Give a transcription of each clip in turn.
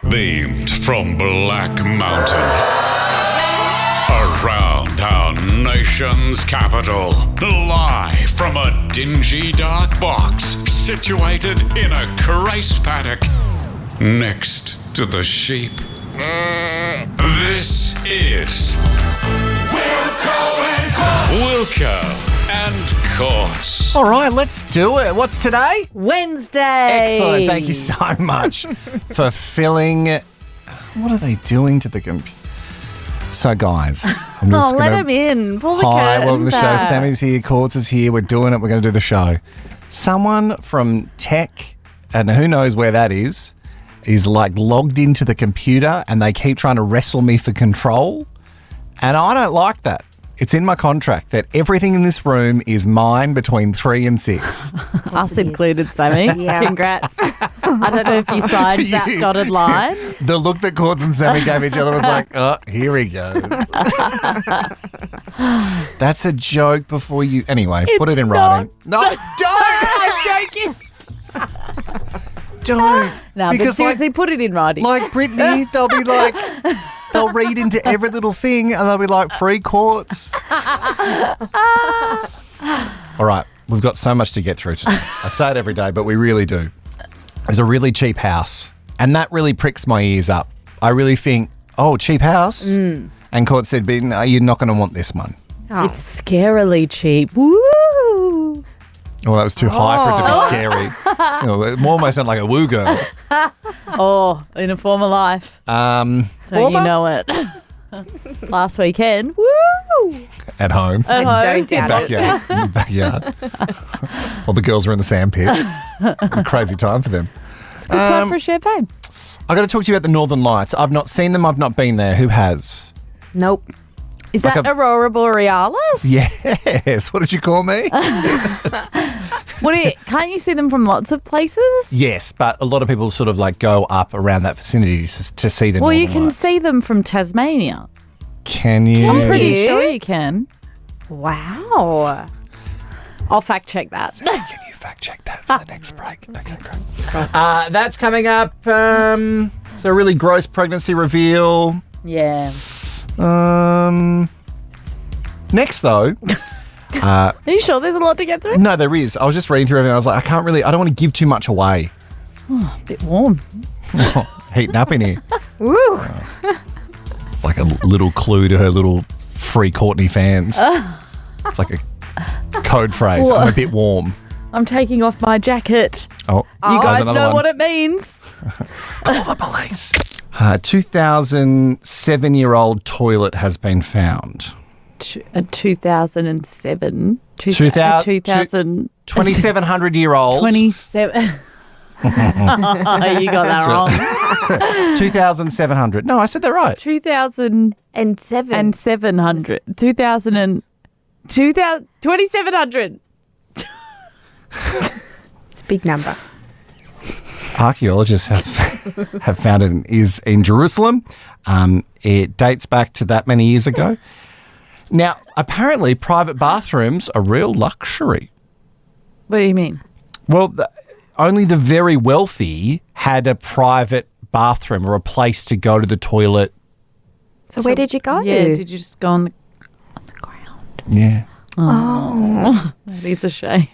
Beamed from Black Mountain, around our nation's capital, live from a dingy dark box situated in a grace paddock next to the sheep. This is Wilco and Courts. All right, let's do it. What's today? Wednesday. Excellent. Thank you so much for filling. What are they doing to the computer? So, guys, I'm just let him in. Pull the Hi, curtain welcome to the show. back. Sammy's here. Courts is here. We're doing it. We're going to do the show. Someone from tech, and who knows where that is like logged into the computer and they keep trying to wrestle me for control. And I don't like that. It's in my contract that everything in this room is mine between 3 and 6. Us included, Sammy. Yeah. Congrats. I don't know if you signed that dotted line. The look that Courts and Sammy gave each other was like, oh, here he goes. That's a joke before you... Anyway, put it in writing. No, don't! I'm joking. Don't. No, but seriously, put it in writing. Like Brittany, they'll be like... They'll read into every little thing and they'll be like, free Courts. All right, we've got so much to get through today. I say it every day, but we really do. There's a really cheap house, and that really pricks my ears up. I really think, oh, cheap house? And Courts said, but no, you're not going to want this one. It's scarily cheap. Woo! Well, that was too high for it to be scary. It almost sounded like a woo girl. Oh, in a former life. Don't Former? you know it? Last weekend. Woo! At home. At home. Don't doubt it. Backyard. Well, the girls were in the sandpit. Crazy time for them. It's a good time for a champagne. I got to talk to you about the Northern Lights. I've not seen them. I've not been there. Who has? Nope. Is Like that Aurora Borealis? Yes. What did you call me? Can't you see them from lots of places? Yes, but a lot of people sort of like go up around that vicinity to see the Well, Northern you can Lights. see them from Tasmania. Can you? I'm pretty you? sure you can. Wow. I'll fact check that. Can you fact check that for the next break? Okay, great. That's coming up. So a really gross pregnancy reveal. Yeah. Next, though. Are you sure there's a lot to get through? No, there is. I was just reading through everything. I was like, I don't want to give too much away. A bit warm. Heating up in here. Woo. It's like a little clue to her little free Courtney fans. It's like a code phrase. I'm a bit warm. I'm taking off my jacket. Oh, You guys another know one. what it means. Call the police. 2007-year-old toilet has been found. A 2007. 2000 2,700-year-old. 27. You got that wrong. 2,700. No, I said that right. 2,700. 2,700. It's a big number. Archaeologists have found it is in Jerusalem. It dates back to that many years ago. Now, apparently, private bathrooms are real luxury. What do you mean? Well, only the very wealthy had a private bathroom or a place to go to the toilet. So where did you go? Yeah, did you just go on the ground? Yeah. Oh, that is a shame.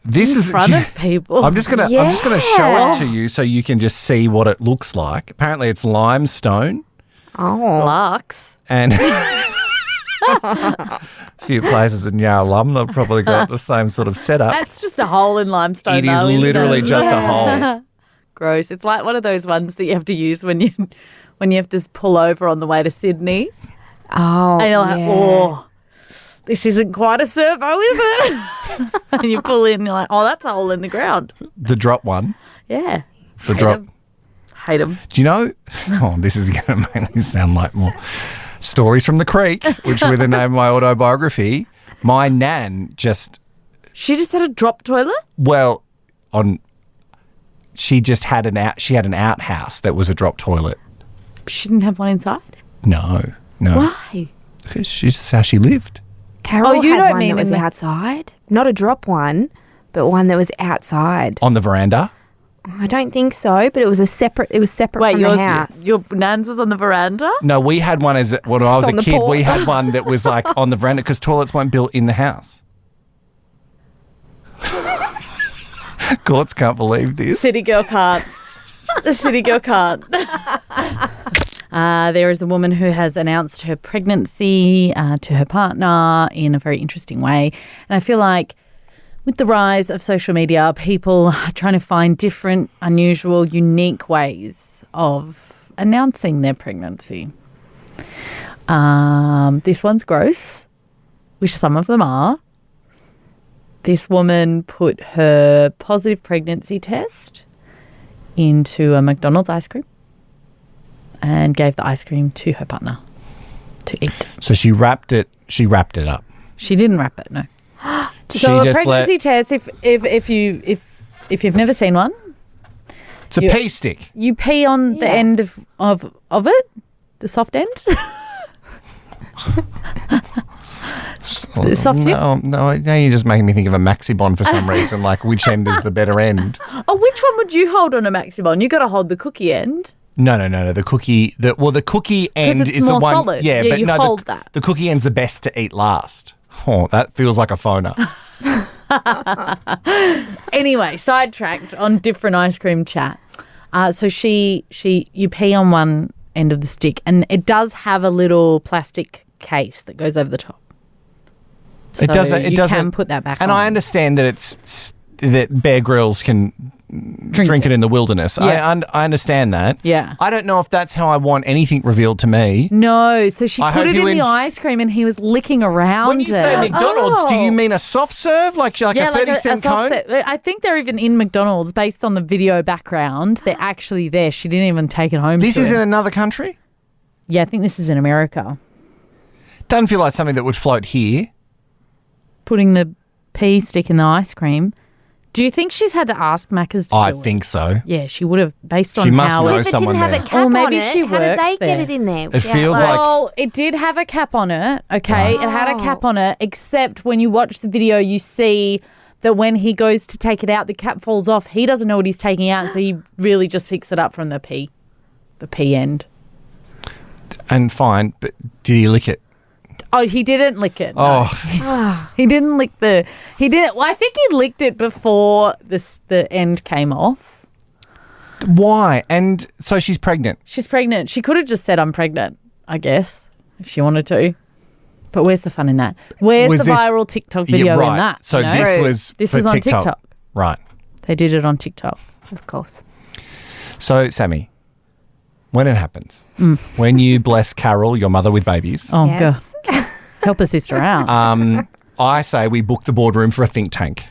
This is In front of people. I'm just gonna show it to you so you can just see what it looks like. Apparently, it's limestone Oh. Lux. and a few places in Yarralum they've probably got the same sort of setup. That's just a hole in limestone. It is though, isn't literally it? just a hole. Gross. It's like one of those ones that you have to use when you have to pull over on the way to Sydney. Oh. And you're like, yeah. oh, this isn't quite a servo, is it? And you pull in and you're like, oh, that's a hole in the ground. The drop one. Yeah. The drop. Hate them. Do you know? Oh, this is going to make me sound like more Stories from the Creek, which were the name of my autobiography. My nan just. She just had a drop toilet? Well, she just had she had an outhouse that was a drop toilet. She didn't have one inside? No. Why? Because she's just how she lived. Carol you had don't one mean that was in the- outside. Not a drop one, but one that was outside. On the veranda. I don't think so, but it was separate Wait, from the house. your nan's was on the veranda? No, we had one when I was on a the kid. We porch. had one that was like on the veranda because toilets weren't built in the house. Courts can't believe this. City girl can't. The city girl can't. There is a woman who has announced her pregnancy to her partner in a very interesting way. And I feel like with the rise of social media, people are trying to find different, unusual, unique ways of announcing their pregnancy. This one's gross, which some of them are. This woman put her positive pregnancy test into a McDonald's ice cream and gave the ice cream to her partner to eat. So she wrapped it up. She didn't wrap it, no. She So a just pregnancy test, if you've never seen one, It's a pea stick. you pee on the end of it, the soft end. The soft tip. No, now you're just making me think of a Maxibon for some reason. Like, which end is the better end? Oh, which one would you hold on a Maximon? You got to hold the cookie end. No. The cookie. The cookie end it's is more the one. solid. Yeah, Yeah, but you no, hold that. The cookie end's the best to eat last. Oh, that feels like a phoner. Anyway, sidetracked on different ice cream chat. So you pee on one end of the stick, and it does have a little plastic case that goes over the top. So It doesn't. You can put that back on. And I understand that that Bear Grylls can drink it in the wilderness. Yeah. I understand that. Yeah. I don't know if that's how I want anything revealed to me. No, so she I put hope it you in the en- ice cream and he was licking around When you say it. McDonald's, do you mean a soft serve, like a 30-cent soft cone? set. I think they're even in McDonald's based on the video background. They're actually there. She didn't even take it home. This to is him. in another country? Yeah, I think this is in America. Doesn't feel like something that would float here. Putting the pea stick in the ice cream. Do you think she's had to ask Macca's to I do it? think so. Yeah, she would have, based on She must how know it... If it someone didn't have there. a cap Or maybe on it, she how did they works get there. it in there? It feels like- Well, it did have a cap on it, okay? It had a cap on it, except when you watch the video, you see that when he goes to take it out, the cap falls off. He doesn't know what he's taking out, so he really just picks it up from the pea end. And fine, but did he lick it? Oh, he didn't lick it. No. Oh, He didn't lick he didn't. Well, I think he licked it before the end came off. why? And so she's pregnant. She's pregnant. She could have just said, I'm pregnant, I guess, if she wanted to. But where's the fun in that? Where's Was the this- viral TikTok video right. in that? So you know? this was for on TikTok. Right. They did it on TikTok. Of course. So, Sammy, when it happens, when you bless Carol, your mother, with babies, Oh, Yes. God. Help a sister out. I say we book the boardroom for a think tank.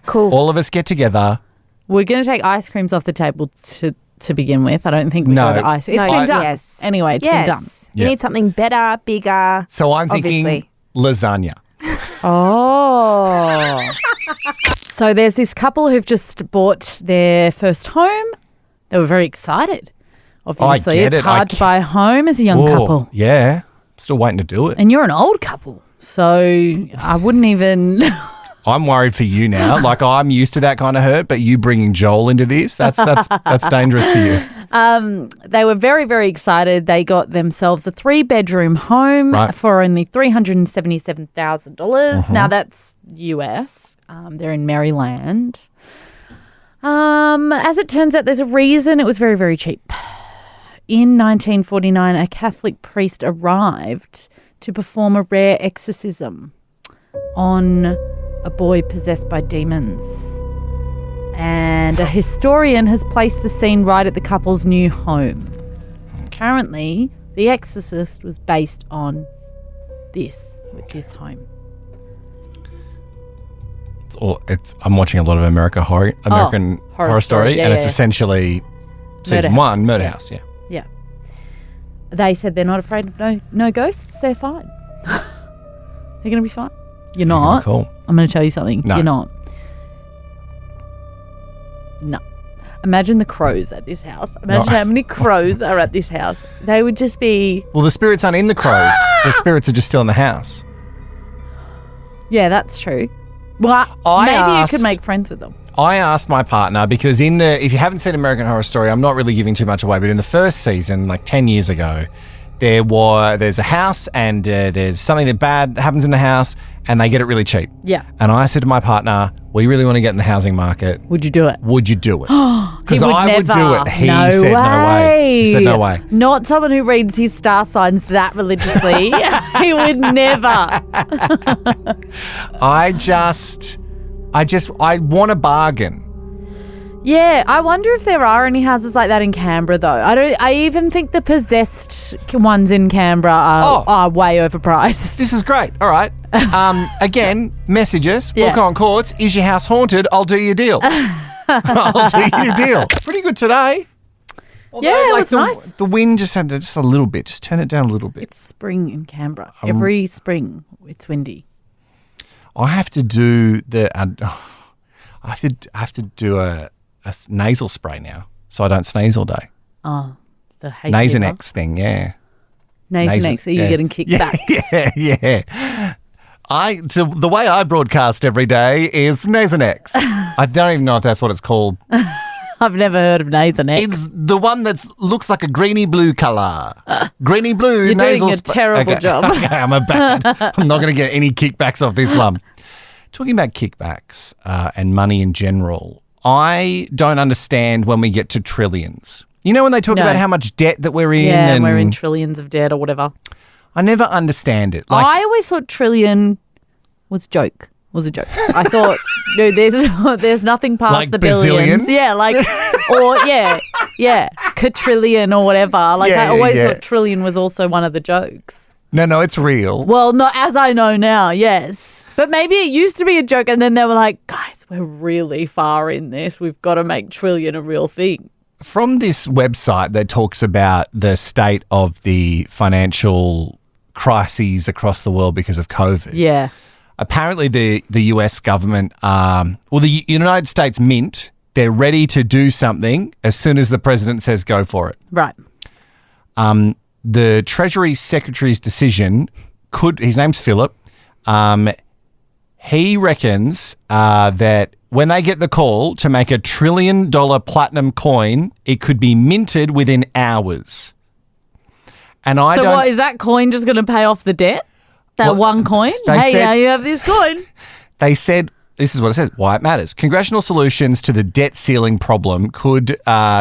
Cool. All of us get together. We're going to take ice creams off the table to begin with. I don't think we No. go to ice. It's No, been done. yes. Anyway, it's been done. Yes. You Yeah. need something better, bigger. So I'm thinking Obviously. lasagna. Oh. So there's this couple who've just bought their first home. They were very excited. Obviously, get it's it. I hard to buy a home as a young Whoa, couple. Yeah. Still waiting to do it. And you're an old couple. So I wouldn't even... I'm worried for you now. Like, I'm used to that kind of hurt, but you bringing Joel into this, that's dangerous for you. They were very, very excited. They got themselves a 3-bedroom home Right. for only $377,000. Now that's US. They're in Maryland. As it turns out, there's a reason it was very, very cheap. In 1949, a Catholic priest arrived to perform a rare exorcism on a boy possessed by demons. And a historian has placed the scene right at the couple's new home. Apparently, The Exorcist was based on this, with this home. I'm watching a lot of American Horror Story, Yeah, and it's yeah. essentially season House. 1, Murder House, yeah. Yeah. They said they're not afraid of no ghosts. They're fine. They're going to be fine. You're not. Cool. I'm going to tell you something. No. You're not. No. Imagine the crows at this house. Imagine how many crows are at this house. They would just be... Well, the spirits aren't in the crows. The spirits are just still in the house. Yeah, that's true. Well, I maybe asked- you could make friends with them. I asked my partner because if you haven't seen American Horror Story, I'm not really giving too much away, but in the first season, like 10 years ago, there's a house and there's something that bad happens in the house and they get it really cheap. Yeah. And I said to my partner, we really want to get in the housing market. Would you do it? Would you do it? Because would I would do never. it. He No said no way. way. He said no way. Not someone who reads his star signs that religiously. He would never. I want a bargain. Yeah, I wonder if there are any houses like that in Canberra, though. I even think the possessed ones in Canberra are way overpriced. This is great. All right. Again, messages. Yeah. Book on courts. Is your house haunted? I'll do your deal. I'll do your deal. Pretty good today. Although, Yeah, it was nice. The wind just had just a little bit. Just turn it down a little bit. It's spring in Canberra. Every spring, it's windy. I have to do I have to do a nasal spray now, so I don't sneeze all day. Oh, the hay Nasonex thing, yeah. Nasonex. Are you getting kickbacks? Yeah. The way I broadcast every day is Nasonex. I don't even know if that's what it's called. I've never heard of Nasonex. It's the one that looks like a greeny blue colour. Greeny blue You're nasal doing a terrible job. Okay, I'm not going to get any kickbacks off this one. Talking about kickbacks and money in general, I don't understand when we get to trillions. You know when they talk about how much debt that we're in? Yeah, and we're in trillions of debt or whatever. I never understand it. I always thought trillion was a joke. I thought, no, there's nothing past Like the billions. bazillion? Yeah, quadrillion or whatever. I always thought trillion was also one of the jokes. No, it's real. Well, not as I know now, yes. But maybe it used to be a joke and then they were like, guys, we're really far in this. We've got to make trillion a real thing. From this website that talks about the state of the financial crises across the world because of COVID. Yeah. Apparently the US government, the United States Mint, they're ready to do something as soon as the president says go for it. Right. The Treasury Secretary's decision his name's Philip, he reckons that when they get the call to make $1 trillion platinum coin, it could be minted within hours. And What, is that coin just going to pay off the debt? That one coin? Now you have this coin. They said, this is what it says, why it matters. Congressional solutions to the debt ceiling problem could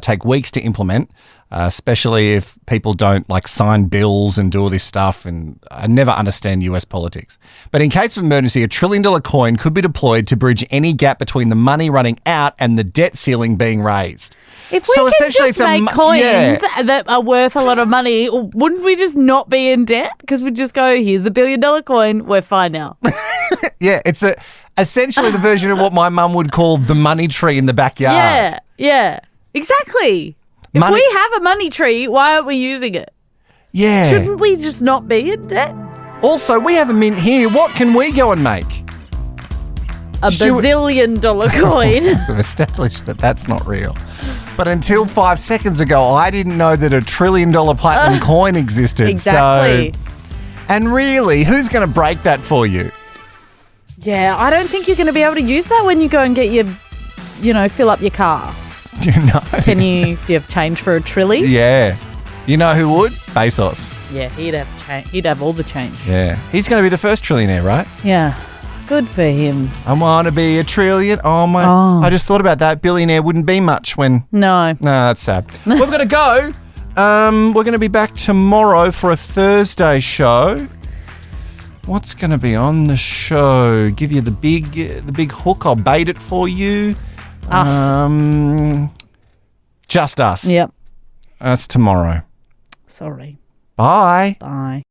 take weeks to implement, especially if people don't sign bills and do all this stuff. And I never understand US politics. But in case of emergency, $1 trillion coin could be deployed to bridge any gap between the money running out and the debt ceiling being raised. If we can just make coins that are worth a lot of money, wouldn't we just not be in debt? Because we'd just go, here's $1 billion coin, we're fine now. Yeah, it's essentially the version of what my mum would call the money tree in the backyard. Yeah, exactly. If we have a money tree, why aren't we using it? Yeah. Shouldn't we just not be in debt? Also, we have a mint here. What can we go and make? A bazillion dollar coin. We've established that that's not real. But until 5 seconds ago, I didn't know that $1 trillion platinum coin existed. Exactly. And really, who's going to break that for you? Yeah, I don't think you're going to be able to use that when you go and get your, fill up your car. Do you have change for $1 trillion? Yeah. You know who would? Bezos. Yeah, he'd have change. He'd have all the change. Yeah. He's going to be the first trillionaire, right? Yeah. Good for him. I want to be $1 trillion. Oh, my. I just thought about that. Billionaire wouldn't be much when. No, that's sad. We've got to go. We're going to be back tomorrow for a Thursday show. What's going to be on the show? Give you the big hook. I'll bait it for you. Us. Just us. Yep. That's tomorrow. Sorry. Bye. Bye.